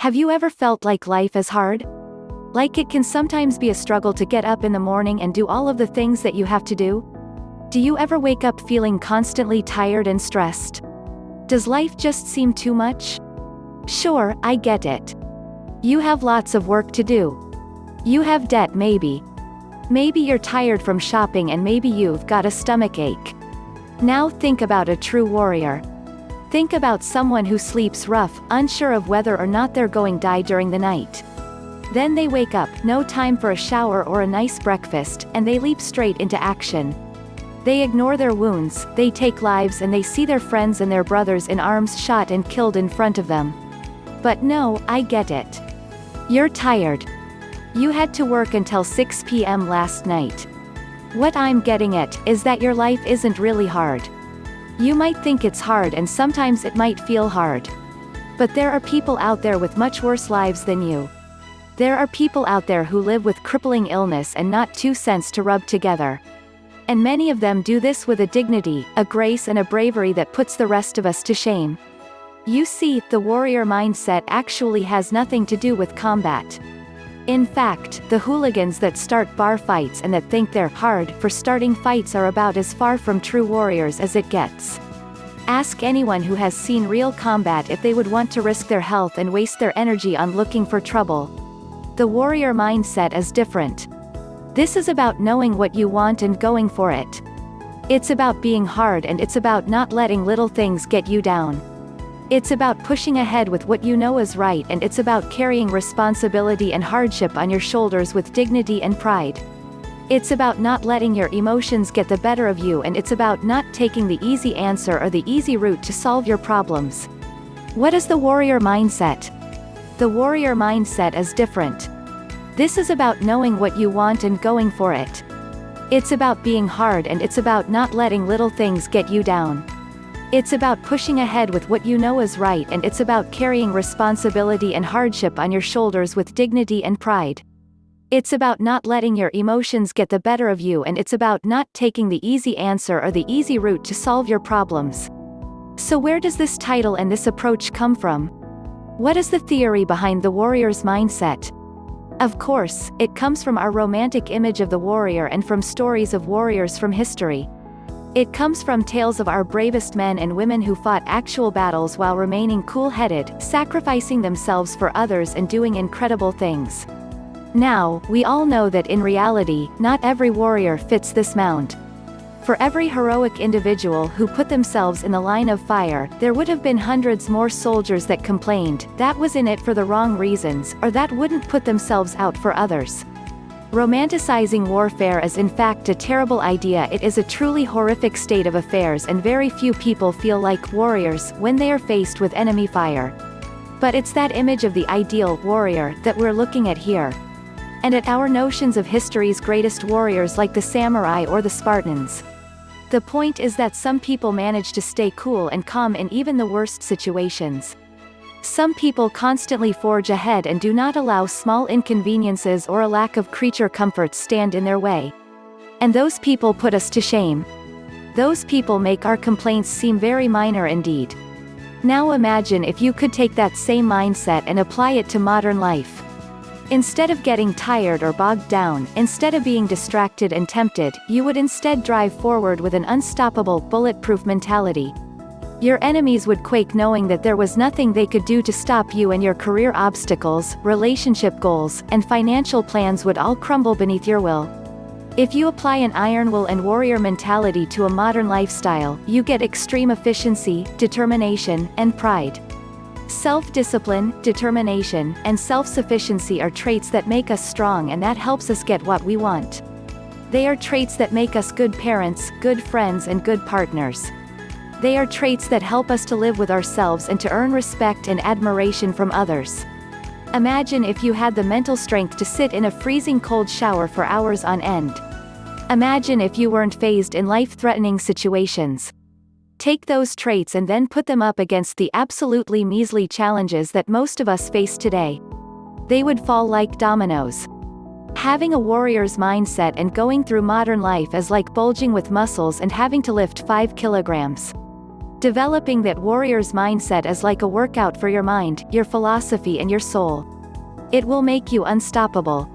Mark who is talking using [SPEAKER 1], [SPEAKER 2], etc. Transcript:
[SPEAKER 1] Have you ever felt like life is hard? Like it can sometimes be a struggle to get up in the morning and do all of the things that you have to do? Do you ever wake up feeling constantly tired and stressed? Does life just seem too much? Sure, I get it. You have lots of work to do. You have debt maybe. Maybe you're tired from shopping and maybe you've got a stomachache. Now think about a true warrior. Think about someone who sleeps rough, unsure of whether or not they're going to die during the night. Then they wake up, no time for a shower or a nice breakfast, and they leap straight into action. They ignore their wounds, they take lives, and they see their friends and their brothers in arms shot and killed in front of them. But no, I get it. You're tired. You had to work until 6 p.m. last night. What I'm getting at is that your life isn't really hard. You might think it's hard and sometimes it might feel hard. But there are people out there with much worse lives than you. There are people out there who live with crippling illness and not 2 cents to rub together. And many of them do this with a dignity, a grace and a bravery that puts the rest of us to shame. You see, the warrior mindset actually has nothing to do with combat. In fact, the hooligans that start bar fights and that think they're hard for starting fights are about as far from true warriors as it gets. Ask anyone who has seen real combat if they would want to risk their health and waste their energy on looking for trouble. The warrior mindset is different. This is about knowing what you want and going for it. It's about being hard and it's about not letting little things get you down. It's about pushing ahead with what you know is right, and it's about carrying responsibility and hardship on your shoulders with dignity and pride. It's about not letting your emotions get the better of you, and it's about not taking the easy answer or the easy route to solve your problems. What is the warrior mindset? The warrior mindset is different. This is about knowing what you want and going for it. It's about being hard and it's about not letting little things get you down. It's about pushing ahead with what you know is right, and it's about carrying responsibility and hardship on your shoulders with dignity and pride. It's about not letting your emotions get the better of you, and it's about not taking the easy answer or the easy route to solve your problems. So where does this title and this approach come from? What is the theory behind the warrior's mindset? Of course, it comes from our romantic image of the warrior and from stories of warriors from history. It comes from tales of our bravest men and women who fought actual battles while remaining cool-headed, sacrificing themselves for others and doing incredible things. Now, we all know that in reality, not every warrior fits this mold. For every heroic individual who put themselves in the line of fire, there would have been hundreds more soldiers that complained, that was in it for the wrong reasons, or that wouldn't put themselves out for others. Romanticizing warfare is in fact a terrible idea. It is a truly horrific state of affairs, and very few people feel like warriors when they are faced with enemy fire. But it's that image of the ideal warrior that we're looking at here. And at our notions of history's greatest warriors like the samurai or the Spartans. The point is that some people manage to stay cool and calm in even the worst situations. Some people constantly forge ahead and do not allow small inconveniences or a lack of creature comforts stand in their way. And those people put us to shame. Those people make our complaints seem very minor indeed. Now imagine if you could take that same mindset and apply it to modern life. Instead of getting tired or bogged down, instead of being distracted and tempted, you would instead drive forward with an unstoppable, bulletproof mentality. Your enemies would quake knowing that there was nothing they could do to stop you, and your career obstacles, relationship goals, and financial plans would all crumble beneath your will. If you apply an iron will and warrior mentality to a modern lifestyle, you get extreme efficiency, determination, and pride. Self-discipline, determination, and self-sufficiency are traits that make us strong, and that helps us get what we want. They are traits that make us good parents, good friends, and good partners. They are traits that help us to live with ourselves and to earn respect and admiration from others. Imagine if you had the mental strength to sit in a freezing cold shower for hours on end. Imagine if you weren't fazed in life-threatening situations. Take those traits and then put them up against the absolutely measly challenges that most of us face today. They would fall like dominoes. Having a warrior's mindset and going through modern life is like bulging with muscles and having to lift 5 kilograms. Developing that warrior's mindset is like a workout for your mind, your philosophy and your soul. It will make you unstoppable.